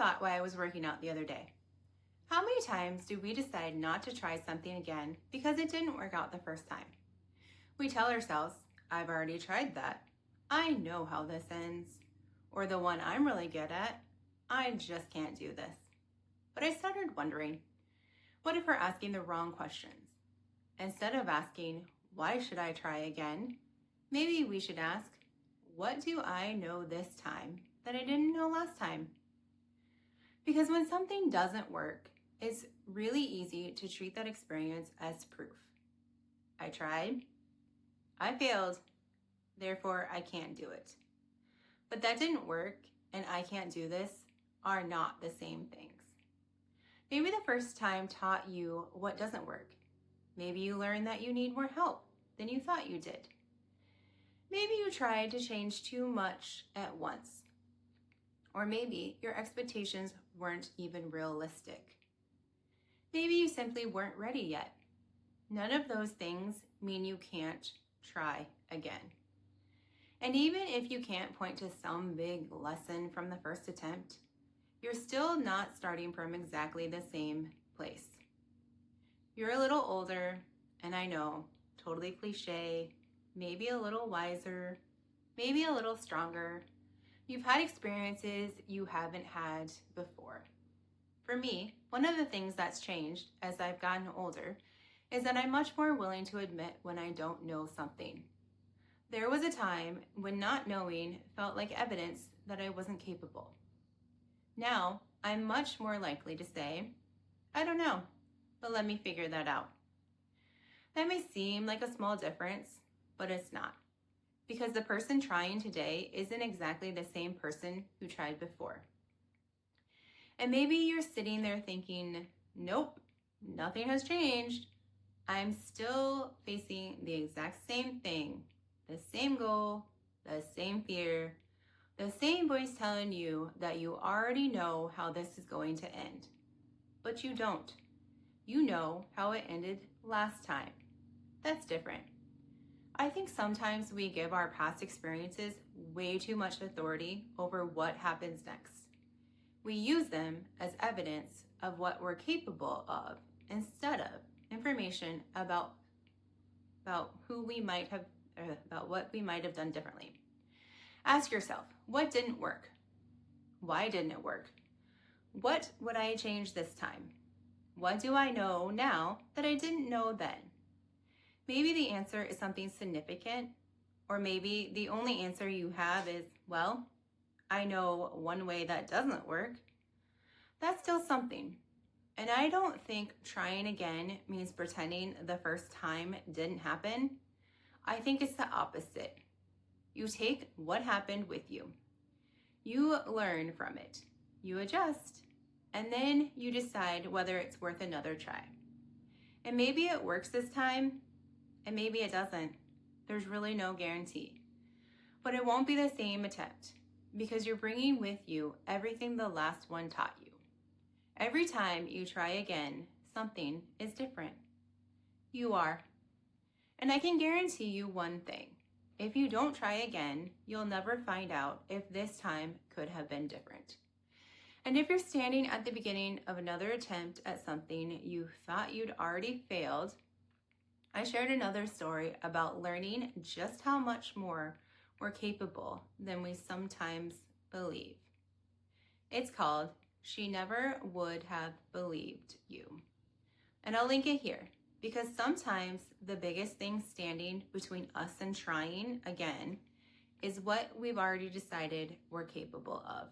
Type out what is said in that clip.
thought while I was working out the other day. How many times do we decide not to try something again because it didn't work out the first time? We tell ourselves, I've already tried that. I know how this ends. Or the one I'm really good at, I just can't do this. But I started wondering, what if we're asking the wrong questions? Instead of asking, why should I try again? Maybe we should ask, what do I know this time that I didn't know last time? Because when something doesn't work, it's really easy to treat that experience as proof. I tried, I failed, therefore I can't do it. But that didn't work and I can't do this are not the same things. Maybe the first time taught you what doesn't work. Maybe you learned that you need more help than you thought you did. Maybe you tried to change too much at once. Or maybe your expectations weren't even realistic. Maybe you simply weren't ready yet. None of those things mean you can't try again. And even if you can't point to some big lesson from the first attempt, you're still not starting from exactly the same place. You're a little older, and I know, totally cliche, maybe a little wiser, maybe a little stronger. You've had experiences you haven't had before. For me, one of the things that's changed as I've gotten older is that I'm much more willing to admit when I don't know something. There was a time when not knowing felt like evidence that I wasn't capable. Now, I'm much more likely to say, I don't know, but let me figure that out. That may seem like a small difference, but it's not. Because the person trying today isn't exactly the same person who tried before. And maybe you're sitting there thinking, nope, nothing has changed. I'm still facing the exact same thing, the same goal, the same fear, the same voice telling you that you already know how this is going to end. But you don't. You know how it ended last time. That's different. I think sometimes we give our past experiences way too much authority over what happens next. We use them as evidence of what we're capable of instead of information about who we might have, about what we might have done differently. Ask yourself, what didn't work? Why didn't it work? What would I change this time? What do I know now that I didn't know then? Maybe the answer is something significant, or maybe the only answer you have is, well, I know one way that doesn't work. That's still something. And I don't think trying again means pretending the first time didn't happen. I think it's the opposite. You take what happened with you. You learn from it. You adjust. And then you decide whether it's worth another try. And maybe it works this time, and maybe it doesn't. There's really no guarantee. But it won't be the same attempt because you're bringing with you everything the last one taught you. Every time you try again, something is different. You are. And I can guarantee you one thing. If you don't try again, you'll never find out if this time could have been different. And if you're standing at the beginning of another attempt at something you thought you'd already failed, I shared another story about learning just how much more we're capable than we sometimes believe. It's called She Never Would Have Believed You. And I'll link it here because sometimes the biggest thing standing between us and trying again is what we've already decided we're capable of.